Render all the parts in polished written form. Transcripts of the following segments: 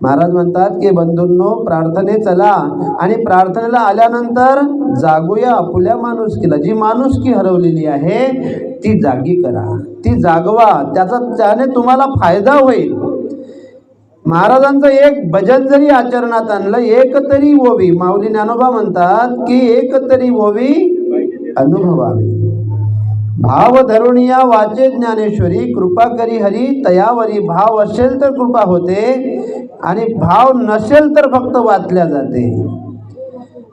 महाराज म्हणतात की बंधूंनो, प्रार्थने चला आणि प्रार्थनेला आल्यानंतर जागूया आपुल्या माणुसकीला. जी माणुसकी हरवलेली आहे ती जागी करा, ती जागवा, त्याने तुम्हाला फायदा होईल. महाराजांचं एक भजन जरी आचरणात आणलं, एक तरी ओवी, माऊली ज्ञानोबा म्हणतात की एक तरी ओवी अनुभवावी. भाव धरुणिया वाचे ज्ञानेश्वरी, कृपा करी हरी तयावरी. भाव असेल तर कृपा होते आणि भाव नसेल तर फक्त वाचल्या जाते.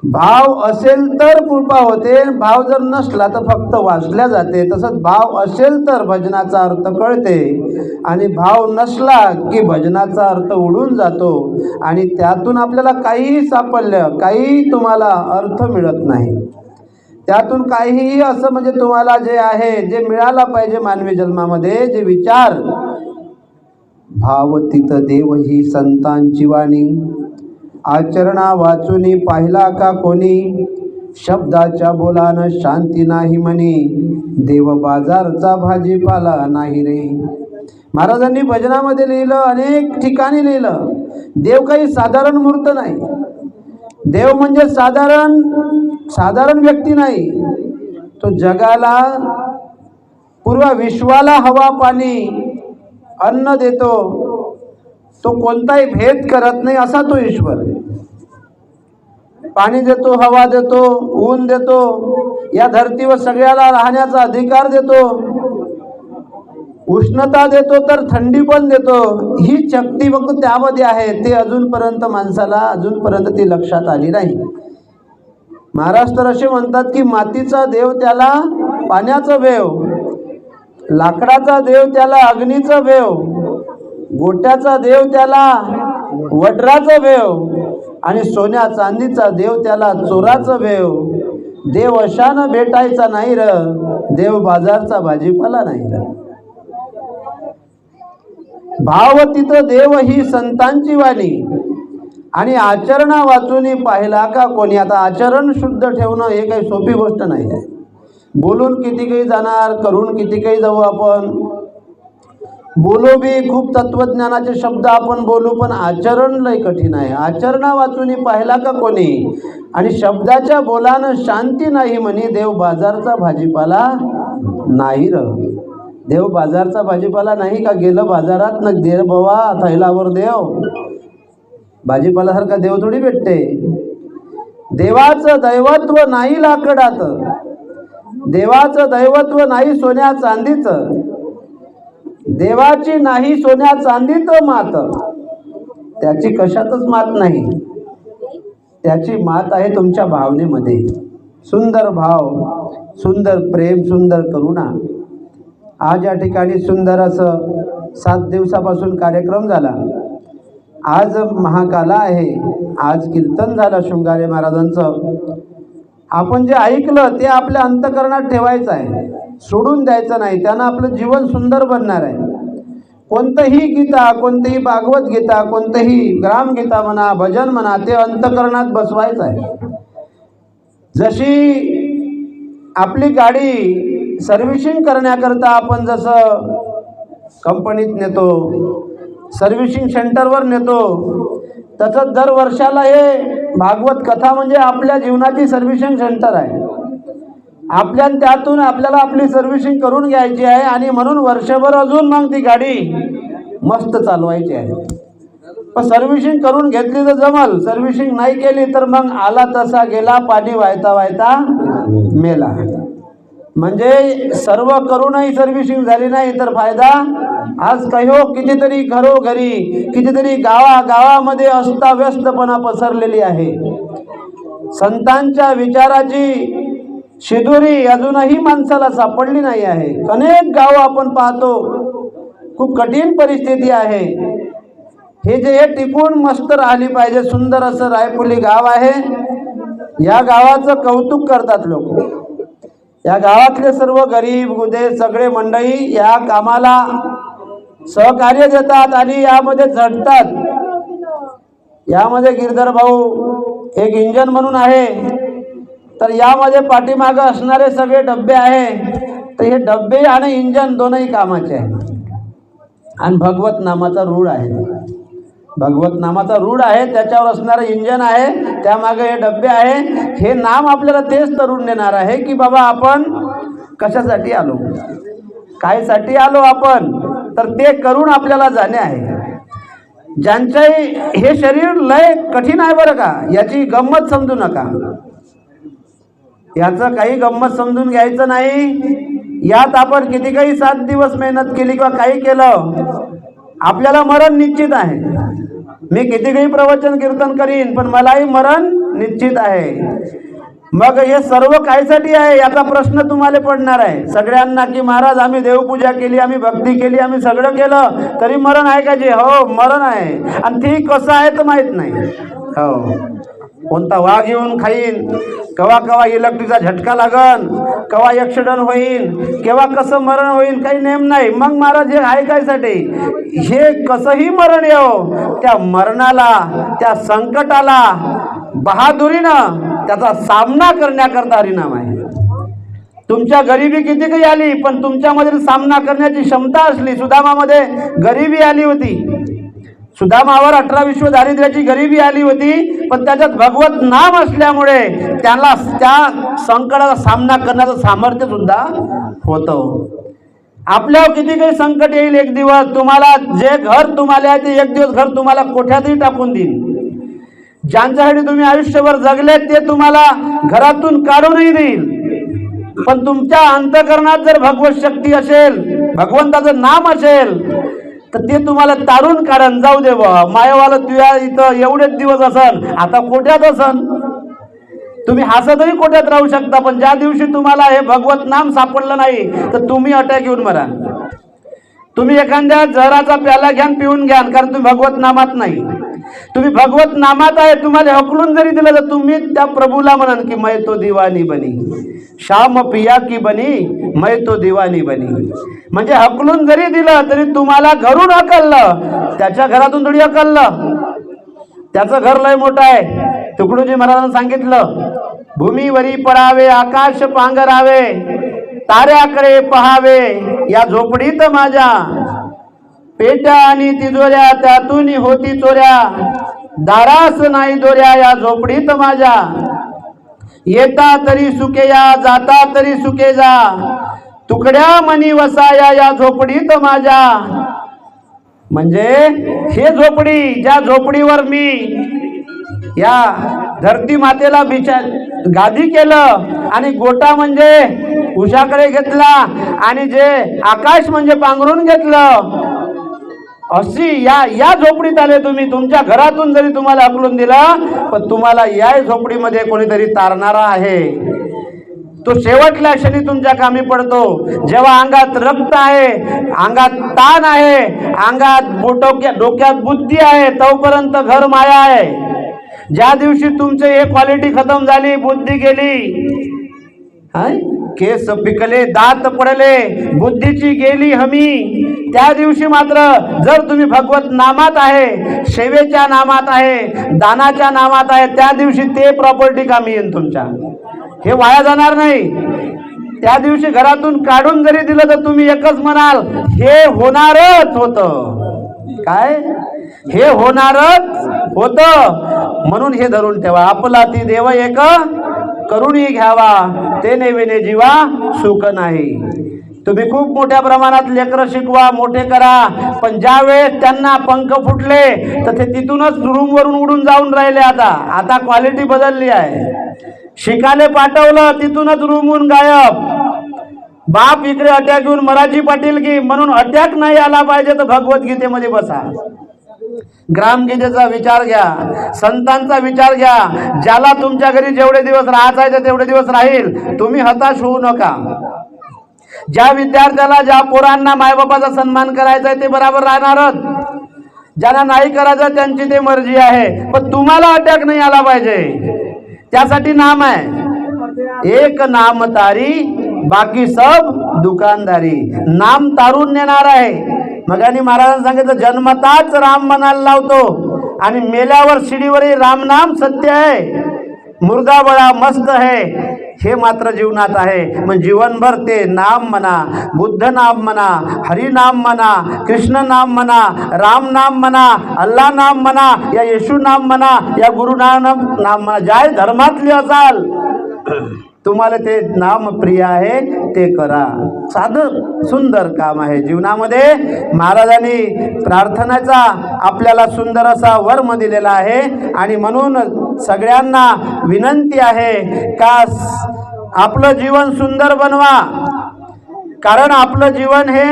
भाव असेल तर कृपा होते, भाव जर नसला तर फक्त वाचल्या जाते. तसंच भाव असेल तर भजनाचा अर्थ कळते आणि भाव नसला की भजनाचा अर्थ उडून जातो आणि त्यातून आपल्याला काहीही सापडलं, काही तुम्हाला अर्थ मिळत नाही. त्यातून काहीही असं म्हणजे तुम्हाला जे आहे, जे मिळाला पाहिजे मानवी जन्मामध्ये, जे विचार. भाव तिथ देव ही संतांची वाणी, आचरणा वाचुनी पाहिला का कोणी. शब्दाच्या बोलानं शांती नाही मनी, देव बाजारचा भाजीपाला नाही रे. महाराजांनी भजनामध्ये लिहिलं, अनेक ठिकाणी लिहिलं, देव काही साधारण मूर्त नाही. देव म्हणजे साधारण व्यक्ती नाही. तो जगाला, पूर्ण विश्वाला हवा पाणी अन्न देतो. तो कोणताही भेद करत नाही असा तो ईश्वर. पाणी देतो, हवा देतो, ऊन देतो, या धरतीवर सगळ्याला राहण्याचा अधिकार देतो, उष्णता देतो तर थंडी पण देतो. ही शक्ती फक्त त्यामध्ये आहे. ते अजूनपर्यंत माणसाला ती लक्षात आली नाही. महाराज तर असे म्हणतात की मातीचा देव त्याला पाण्याचा वेव, लाकडाचा देव त्याला अग्नीचा वेव, गोट्याचा देव त्याला वड्राचा वेव आणि सोन्या चांदीचा देव त्याला चोराचा वेव. देव अशानं भेटायचा नाही र, देव बाजारचा भाजीपाला नाही र. भाव तिथं देव ही संतांची वाणी आणि आचरणा वाचूनी पाहिला का कोणी. आता आचरण शुद्ध ठेवणं हे काही सोपी गोष्ट नाही आहे. बोलून किती काही जाणार, करून किती काही जाऊ आपण. बोलू बी खूप तत्वज्ञानाचे शब्द आपण बोलू, पण आचरण लय कठीण आहे. आचरणा वाचूनी पाहिला का कोणी आणि शब्दाच्या बोलानं शांती नाही म्हणी, देव बाजारचा भाजीपाला नाही र. देव बाजारचा भाजीपाला नाही का. गेलं बाजारात न दे बवा थैलावर देव. भाजीपाल्यासारखा देव थोडी भेटते. देवाचं दैवत्व नाही लाकडात, देवाचं दैवत्व नाही सोन्या चांदीचं, देवाची नाही सोन्या चांदीचं मात. त्याची कशातच मात नाही. त्याची मात आहे तुमच्या भावनेमध्ये. सुंदर भाव, सुंदर प्रेम, सुंदर करुणा. आज या ठिकाणी सुंदर असं 7 दिवसापासून कार्यक्रम झाला. आज महाकाला आहे. आज कीर्तन झालं शृंगारे महाराजांचं. आपण जे ऐकलं ते आपल्या अंतःकरणात ठेवायचं आहे, सोडून द्यायचं नाही. त्यानं आपलं जीवन सुंदर बनणार आहे. कोणतंही गीता, कोणतीही भागवत गीता, कोणतंही ग्रामगीता म्हणा, भजन म्हणा, ते अंतःकरणात बसवायचं आहे. जशी आपली गाडी सर्व्हिसिंग करण्याकरता आपण जसं कंपनीत नेतो, सर्व्हिसिंग सेंटरवर नेतो, तसंच दर वर्षाला हे भागवत कथा म्हणजे आपल्या जीवनाची सर्व्हिसिंग सेंटर आहे. त्यातून आपल्याला आपली सर्व्हिसिंग करून घ्यायची आहे आणि म्हणून वर्षभर अजून मग ती गाडी मस्त चालवायची आहे. पण सर्व्हिसिंग करून घेतली तर जमल, सर्व्हिसिंग नाही केली तर मग आला तसा गेला, पाणी वाहता वाहता मेला. म्हणजे सर्व करूनही सर्व्हिसिंग झाली नाही तर फायदा. आज कितीतरी घरोघरी, कितीतरी गावामध्ये अस्ताव्यस्तपणा पसरलेली आहे. संतांच्या विचाराची शिदोरी अजूनही माणसाला सापडली नाही आहे. अनेक गाव आपण पाहतो, खूप कठीण परिस्थिती आहे. हे टिकून मस्त राहिली पाहिजे. सुंदर असं रायपुली गाव आहे. या गावाचं कौतुक करतात लोक. या गावातले सर्व गरीब गुदे सगळे मंडळी या कामाला सहकार्य देतात आणि यामध्ये झटतात. यामध्ये गिरधर भाऊ एक इंजन म्हणून आहे, तर यामध्ये पाठीमागं असणारे सगळे डब्बे आहे. तर हे डब्बे आणि इंजन दोनही कामाचे आहे आणि भगवत नामाचा रूढ आहे. भगवत नामाचा रूढ आहे, त्याच्यावर असणारं इंजन आहे, त्यामागे हे डबे आहे. हे नाम आपल्याला तेच तरुण देणार आहे की बाबा आपण कशासाठी आलो, कायसाठी आलो आपण, तर ते करून आपल्याला जाणे आहे. ज्यांच्याही हे शरीर लय कठीण आहे बरं का, याची गंमत समजू नका, याचं काही गंमत समजून घ्यायचं नाही. यात आपण किती काही 7 दिवस मेहनत केली किंवा काही केलं, आपल्याला मरण निश्चित आहे. मी किती काही प्रवचन कीर्तन करीन पण मलाही मरण निश्चित आहे. मग हे सर्व कायसाठी आहे याचा प्रश्न तुम्हाला पडणार आहे सगळ्यांना, की महाराज आम्ही देवपूजा केली, आम्ही भक्ती केली, आम्ही सगळं केलं, तरी मरण आहे का? जे हो मरण आहे, आणि ते कसं आहे तर माहीत नाही. हो, कोणता वाघ येऊन खाईन, कवा कवा इलेक्ट्रिकचा झटका लागन, कवा ॲक्सिडेंट होईन, केव्हा कसं मरण होईन, काही नेम नाही. मग महाराज हे आहे कायसाठी? हे कसंही मरण येऊ, त्या मरणाला, त्या संकटाला बहादुरीनं त्याचा सामना करण्याकरता हरिनाम आहे. तुमच्या गरिबी किती काही आली पण तुमच्यामधील सामना करण्याची क्षमता असली. सुदामामध्ये गरिबी आली होती, सुदामावर 18 विश्व दारिद्र्याची गरिबी आली होती, पण त्याच्यात भगवत नाम असल्यामुळे त्याला त्या संकटाचा सामना करण्याचं सामर्थ्य सुद्धा होतं. आपल्यावर किती काही संकट येईल, एक दिवस तुम्हाला जे घर तुम्हाला आहे ते एक दिवस घर तुम्हाला कोठ्यातही टाकून देईल. ज्यांच्यासाठी तुम्ही आयुष्यभर जगले ते तुम्हाला घरातून काढूनही देईल. पण तुमच्या अंतःकरणात जर भगवत शक्ती असेल, भगवंताचं नाम असेल, तर ते तुम्हाला तारून काढून जाऊ दे बा, मायावाला तुझ्या इथं एवढेच दिवस असन, आता कोट्यात असन. तुम्ही हसतही कोट्यात राहू शकता, पण ज्या दिवशी तुम्हाला हे भगवत नाम सापडलं नाही तर तुम्ही अटॅक येऊन मरा. तुम्ही एखाद्या जहराचा प्याला घ्यान, पिऊन घ्यान, कारण तुम्ही भगवत नामात नाही. तुम्ही भगवत नामात आहे, तुम्हाला हकलून जरी दिलं तर तुम्ही त्या प्रभूला म्हणाल की मैं तो दीवानी बनी, श्याम पिया की बनी, मैं तो दीवानी बनी. म्हणजे हकलून जरी दिलं तरी तुम्हाला घरून हकललं, त्याच्या घरातून थोडी हकललं. त्याचं घर लय मोठं आहे. तुकडोजी महाराजांनी सांगितलं, भूमीवरी पडावे आकाश पांघरावे, ताऱ्याकडे पहावे या झोपडीत माझ्या, पेट्या आणि तिजोऱ्या त्यातून होती चोऱ्या, दारास नाही दोऱ्या या झोपडीत माझ्या, येता तरी सुखे या जाता तरी सुखे जा, तुकड्या मनी वसाया या झोपडीत माझ्या. म्हणजे हे झोपडी, ज्या झोपडीवर मी या धरती मातेला गादी केलं आणि गोटा म्हणजे उशाकडे घेतला आणि जे आकाश म्हणजे पांघरून घेतलं, अशी या झोपडीत आले तुम्ही. तुमच्या घरातून जरी तुम्हाला हकलून दिलं पण तुम्हाला या झोपडीमध्ये कोणीतरी तारणारा आहे. तो शेवटल्या क्षणी तुमच्या कामी पडतो. जेव्हा अंगात रक्त आहे, अंगात ताण आहे, अंगात डोक्यात बुद्धी आहे, तोपर्यंत घर माया आहे. ज्या दिवशी तुमचे हे क्वालिटी खतम झाली, बुद्धी गेली, केस पिकले, दात पडले, बुद्धीची गेली हमी, त्या दिवशी मात्र जर तुम्ही भगवत नामात आहे, सेवेच्या नामात आहे, दानाच्या नामात आहे, त्या दिवशी ते प्रॉपर्टी कामी येईल तुमच्या. हे वाया जाणार नाही. त्या दिवशी घरातून काढून जरी दिलं तर तुम्ही एकच म्हणाल, हे होणारच होतं. काय? हे होणारच होतं. म्हणून हे धरून ठेवा, आपला ती देव एक करुणी घ्यावा, ते नेविने जीवा सुख नाही. तुम्ही खूप मोठ्या प्रमाणात लेकरं शिकवा, मोठे करा, पण ज्या वेळेस त्यांना पंख फुटले तर ते तिथूनच रूमवरून उडून जाऊन राहिले. आता क्वालिटी बदलली आहे. शिकायला पाठवलं, तिथूनच रूमहून गायब. बाप इकडे अटॅक घेऊन मराठी पाटील की, म्हणून अटॅक नाही आला पाहिजे तर भगवद्गीतेमध्ये बसा. ग्रामगीतेचा विचार घ्या, संतांचा विचार घ्या. ज्याला तुमच्या घरी जेवढे दिवस राहायचे तेवढे दिवस राहील, तुम्ही हताश होऊ नका. ज्या विद्यार्थ्याला, ज्या पोरांना मायबापाचा सन्मान करायचा आहे ते बराबर राहणारच, ज्यांना नाही करायचं त्यांची ते मर्जी आहे. पण तुम्हाला अटॅक नाही आला पाहिजे, त्यासाठी नाम आहे. एक नाम तारी बाकी सब दुकानदारी. नाम तारून नेणार आहे. मगानी महाराजांनी सांगितलं, जन्मताच राम म्हणायला लावतो आणि मेल्यावर शिडीवरही राम नाम सत्य आहे, मुर्दा बळा मस्त आहे. हे मात्र जीवनात आहे. मग जीवनभर ते नाम म्हणा, बुद्ध नाम म्हणा, हरी नाम म्हणा, कृष्ण नाम म्हणा, राम नाम म्हणा, अल्लाह नाम म्हणा, या येशू नाम म्हणा, या गुरु नानक नाम म्हणा, ज्या धर्मातले असाल तुम्हाला ते नाम प्रिय आहे ते करा. साधं सुंदर काम आहे जीवनामध्ये. महाराजांनी प्रार्थनेचा आपल्याला सुंदर असा वर्म दिलेला आहे आणि म्हणून सगळ्यांना विनंती आहे का आपलं जीवन सुंदर बनवा. कारण आपलं जीवन हे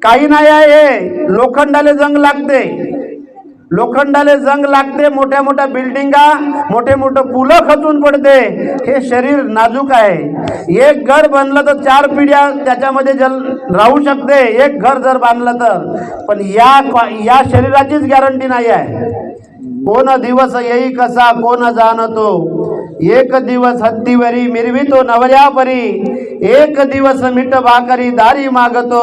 काही नाही आहे. लोखंडाला जंग लागते, लोखंडाले जंग लागते, मोठ्या मोठ्या बिल्डिंगा, मोठे मोठे पुलं खचून पडते. हे शरीर नाजूक आहे. एक घर बनलं तर 4 पिढ्या त्याच्यामध्ये राहू शकते, एक घर जर बांधलं तर. पण या शरीराचीच गॅरंटी नाही आहे. कोण दिवस येई कसा कोण जाणतो, एक दिवस हत्तीवरी मिरवितो नवऱ्या परी, एक दिवस मीठ भाकरी दारी मागतो,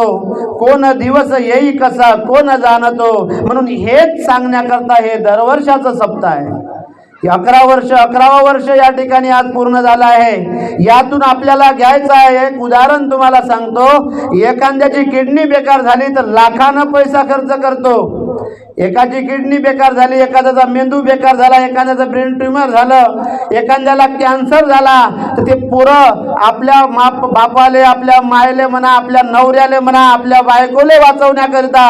कोण दिवस येई कसा कोण जाणतो. म्हणून हेच सांगण्याकरता हे दरवर्षाचं सप्ताह आहे. 11वं वर्ष या ठिकाणी आज पूर्ण झालं आहे. यातून आपल्याला घ्यायचं आहे. एक उदाहरण तुम्हाला सांगतो. एखाद्याची किडनी बेकार झाली तर लाखानं पैसा खर्च करतो. एकाची किडनी बेकार झाली, एखाद्याचा मेंदू बेकार झाला, एखाद्याचं ब्रेन ट्यूमर झालं, एखाद्याला कॅन्सर झाला, तर ते पुरं आपल्या बापाले, आपल्या मायले म्हणा, आपल्या नवऱ्याले म्हणा, आपल्या बायकोले वाचवण्याकरिता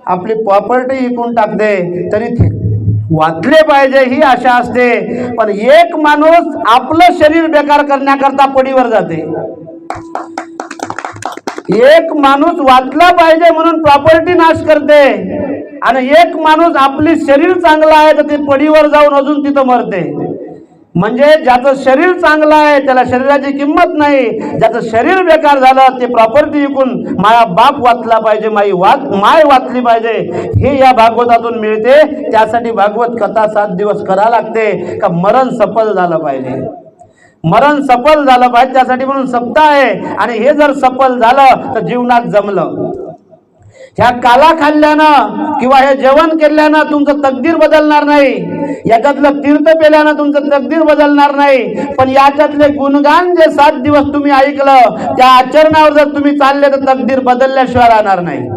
आपली प्रॉपर्टी विकून टाकते. तरी ते वाचले पाहिजे ही आशा असते. पण एक माणूस आपलं शरीर बेकार करण्याकरता पडीवर जाते. एक माणूस वाचला पाहिजे म्हणून प्रॉपर्टी नाश करते आणि एक माणूस आपली शरीर चांगलं आहे तर ते पडीवर जाऊन अजून तिथं मरते. म्हणजे ज्याचं शरीर चांगलं आहे त्याला शरीराची किंमत नाही. ज्याचं शरीर बेकार झालं ते प्रॉपर्टी विकून माया बाप वाचला पाहिजे, माय वाचली पाहिजे, हे या भागवतातून मिळते. त्यासाठी भागवत कथा 7 दिवस करा लागते का मरण सफल झालं पाहिजे. मरण सफल झालं पाहिजे त्यासाठी म्हणून सप्ताह आहे. आणि हे जर सफल झालं तर जीवनात जमलं. ह्या काला खाल्ल्यानं किंवा हे जेवण केल्यानं तुमचं तकदीर बदलणार नाही. याच्यातलं तीर्थ पेल्यानं तुमचं तकदीर बदलणार नाही. पण याच्यातले गुणगान जे 7 दिवस तुम्ही ऐकलं त्या आचरणावर जर तुम्ही चालले तर तकदीर बदलल्याशिवाय राहणार नाही.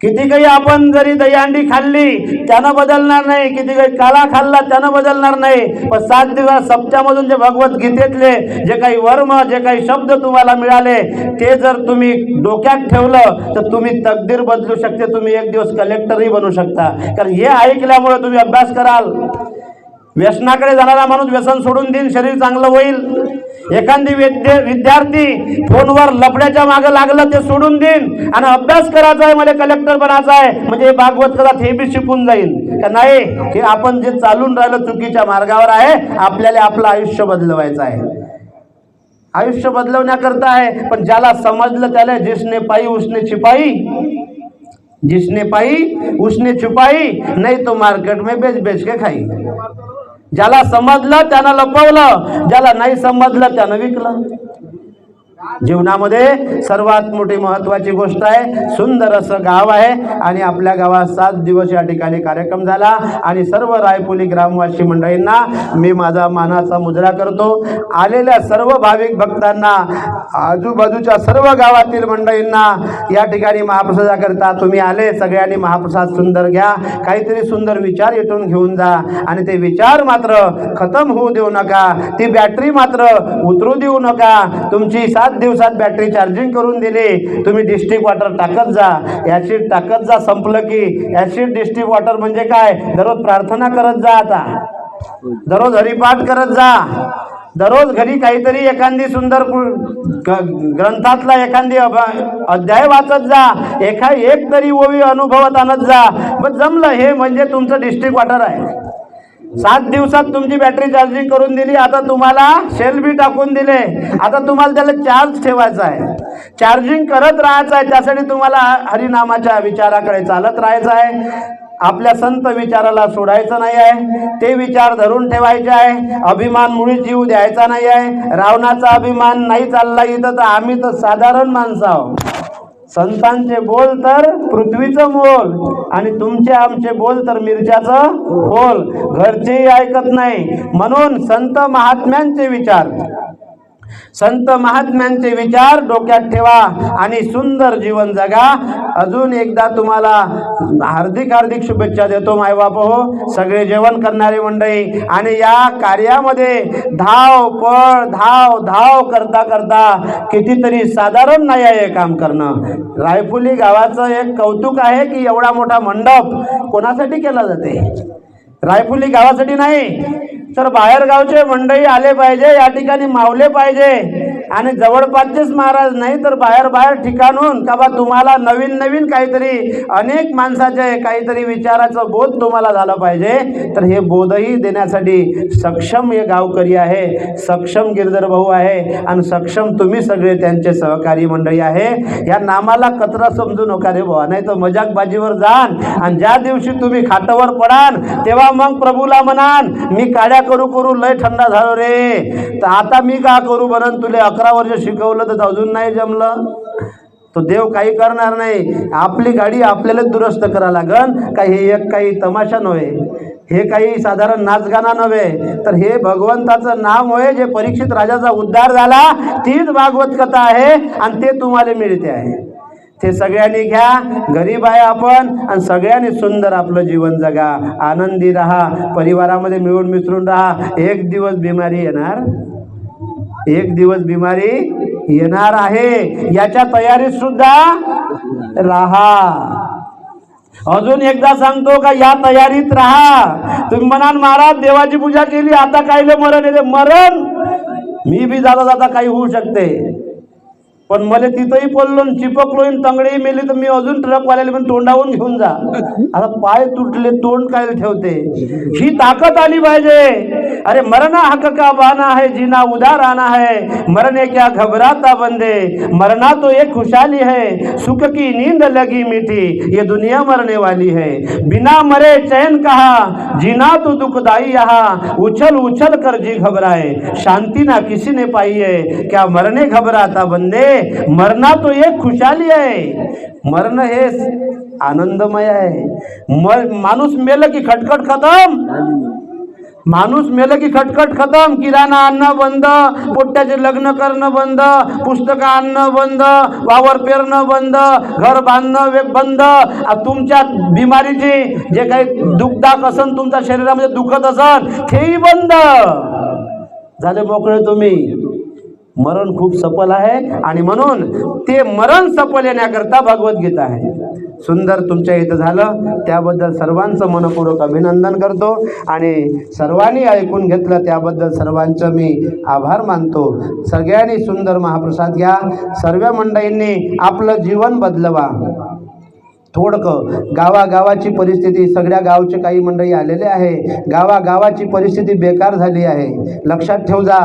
किती काही आपण जरी दहीहंडी खाल्ली त्यानं बदलणार नाही, किती काही काला खाल्ला त्यानं बदलणार नाही. पण 7 दिवस सप्त्यामधून जे भगवद्गीतेतले जे काही वर्म, जे काही शब्द तुम्हाला मिळाले ते जर तुम्ही डोक्यात ठेवलं तर तुम्ही तकदीर बदलू शकते. तुम्ही एक दिवस कलेक्टरही बनू शकता. कारण हे ऐकल्यामुळे तुम्ही अभ्यास कराल. व्यसनाकडे जाणारा माणूस व्यसन सोडून देईन, शरीर चांगलं होईल. एखादी विद्यार्थी फोनवर लफड्याच्या मागे लागलं ते सोडून देईन आणि अभ्यास करायचा आहे, मला कलेक्टर बनायचा आहे, म्हणजे भागवत कथात हे बी शिकून जाईल का नाही. हे आपण जे चालून राहिलं चुकीच्या मार्गावर आहे. आपल्याला आपलं आयुष्य बदलवायचं आहे. आयुष्य बदलवण्याकरता आहे. पण ज्याला समजलं त्याला जिसने पाई उसने छिपाई, जिसने पाई उसने छुपाई, नहीं तो मार्केट में बेच बेच के खाई. ज्याला समजलं त्यानं लपवलं, ज्याला नाही समजलं त्यानं विकलं. जीवनामध्ये सर्वात मोठी महत्त्वाची गोष्ट आहे. सुंदर असं गाव आहे आणि आपल्या गावात 7 दिवस या ठिकाणी कार्यक्रम झाला आणि सर्व रायपुली ग्रामवासी मंडळींना मी माझा मानाचा मुजरा करतो. आलेल्या सर्व भाविक भक्तांना, आजूबाजूच्या सर्व गावातील मंडळींना या ठिकाणी महाप्रसादाकरता तुम्ही आले. सगळ्यांनी महाप्रसाद सुंदर घ्या. काहीतरी सुंदर विचार इथून घेऊन जा आणि ते विचार मात्र खतम होऊ देऊ नका. ती बॅटरी मात्र उतरू देऊ नका. तुमची 7 दिवसात बॅटरी चार्जिंग करून दिली. तुम्ही डिस्ट्रिक्ट वॉटर टाकत जा, ऍसिड टाकत जा. संपलं की ऍसिड डिस्ट्रिक्ट वॉटर म्हणजे काय, दररोज प्रार्थना करत जा. आता दररोज हरिपाठ करत जा. दररोज घरी काहीतरी एखादी सुंदर ग्रंथातला एखादी अध्याय वाचत जा. एक तरी ओवी अनुभवात आणत जा. मग जमलं. हे म्हणजे तुमचं डिस्ट्रिक्ट वॉटर आहे. 7 दिवसात तुमची बॅटरी चार्जिंग करून दिली. आता तुम्हाला शेल बी टाकून दिले. आता तुम्हाला त्याला चार्ज ठेवायचा आहे, चार्जिंग करत राहायचं आहे. त्यासाठी तुम्हाला हरिनामाच्या विचाराकडे चालत राहायचं आहे. आपल्या संत विचाराला सोडायचं नाही आहे. ते विचार धरून ठेवायचे आहे. अभिमान मुळीच जीव द्यायचा नाही आहे. रावणाचा अभिमान नाही चालला इथं तर आम्ही तर साधारण माणसं आहोत. संतांचे बोल तर पृथ्वीचं मोल आणि तुमचे आमचे बोल तर मिरच्याचं बोल, घरचेही ऐकत नाही. म्हणून संत महात्म्यांचे विचार, संत महात्म्यांचे विचार डोक्यात ठेवा आणि सुंदर जीवन जगा. अजून एकदा तुम्हाला हार्दिक हार्दिक शुभेच्छा देतो मायबाप हो, सगळे जेवण करणारी मंडळी. आणि या कार्यामध्ये धाव पळ धाव धाव करता करता कितीतरी साधारण नाही आहे काम करणं. रायफुली गावाचं एक कौतुक आहे की एवढा मोठा मंडप कोणासाठी केला जाते? रायफुली गावासाठी नाही तर बाहेर गावचे मंडळी आले पाहिजे, या ठिकाणी मावले पाहिजे. आणि जवळपासचेच महाराज नाही तर बाहेर बाहेर ठिकाणून का बा तुम्हाला नवीन नवीन काहीतरी अनेक माणसाचे काहीतरी विचाराचं बोध तुम्हाला झालं पाहिजे. तर हे बोधही देण्यासाठी सक्षम हे गावकरी आहे, सक्षम गिरधर भाऊ आहे आणि सक्षम तुम्ही सगळे त्यांचे सहकारी मंडळी आहे. या नामाला कचरा समजू नका रे भावा, नाही तर मजाकबाजीवर जाण आणि ज्या दिवशी तुम्ही खाटावर पडान तेव्हा मग प्रभूला म्हणान मी काड्या करू करू लय थंडा झालो रे, तर आता मी का करू बरं, तुले 11 वर्ष शिकवलं तर अजून नाही जमलं. तो देव काही करणार नाही. आपली गाडी आपल्यालाच दुरुस्त करा लागन. काही हे एक काही तमाशा नव्हे, हे काही साधारण नाचगाणा नव्हे, तर हे भगवंताचं नाम होय. जे परीक्षित राजाचा उद्धार झाला तीच भागवत कथा आहे आणि ते तुम्हाला मिळते आहे. ते सगळ्यांनी घ्या, गरीब आहे आपण आणि सगळ्यांनी सुंदर आपलं जीवन जगा, आनंदी राहा, परिवारामध्ये मिळून मिसळून राहा. एक दिवस बिमारी येणार, एक दिवस बिमारी येणार आहे, याच्या तयारीत सुद्धा राहा. अजून एकदा सांगतो का या तयारीत राहा. तुम्ही म्हणाल महाराज देवाची पूजा केली आता कायले मरण येते? मरण मी बी जाता जाता काही होऊ शकते, पण मला तिथंही पडलो चिपकलो तंगडी मेली तर मी अजून ट्रकवाल्याला पण तोंडावून घेऊन जा. आता पाय तुटले तोंड काय ठेवते? ही ताकद आली पाहिजे. अरे मरना हक का बाना है, जीना उधार आना है, मरने क्या घबराता बंदे, मरना तो एक खुशहाली है, सुख की नींद लगी मीठी, ये दुनिया मरने वाली है, बिना मरे चैन कहा, जीना तो दुखदाई यहाँ, उछल उछल कर जी घबराए, शांति ना किसी ने पाई है, क्या मरने घबराता बंदे, मरना तो एक खुशहाली आहे. मरण हे आनंदमय आहे. माणूस मेलं की खटखट खतम, माणूस मेलं की खटखट खतम. किराणा आणणं बंद, पोट्याचे लग्न करणं बंद, पुस्तकं आणणं बंद, वावर पेरणं बंद, घर बांधणं बंद. तुमच्या बिमारीचे जे काही दुखदाक असन, तुमच्या शरीरामध्ये दुखत असन तेही बंद झाले, मोकळे तुम्ही. मरण खूप सफल आहे आणि म्हणून ते मरण सफल येण्याकरता भगवद्गीता आहे. सुंदर तुमच्या इथं झालं त्याबद्दल सर्वांचं मनपूर्वक अभिनंदन करतो आणि सर्वांनी ऐकून घेतलं त्याबद्दल सर्वांचं मी आभार मानतो. सगळ्यांनी सुंदर महाप्रसाद घ्या. सर्व मंडळींनी आपलं जीवन बदलवा. थोडकं गावागावाची परिस्थिती, सगळ्या गावचे काही मंडळी आलेले आहे, गावागावाची परिस्थिती बेकार झाली आहे. लक्षात ठेव जा.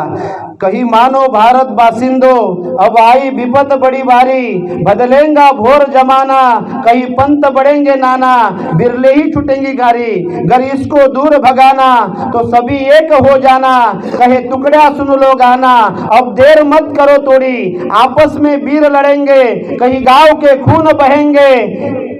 कही मानो भारत बासिंदो अब आई विपत बड़ी भारी, बदलेंगा भोर जमाना कहीं पंत बढ़ेंगे नाना, बिरले ही छुटेंगी गारी, गर इसको दूर भगाना तो सभी एक हो जाना, कहे टुकड़ा सुन लो गाना, अब देर मत करो थोड़ी, आपस में वीर लड़ेंगे, कहीं गांव के खून बहेंगे,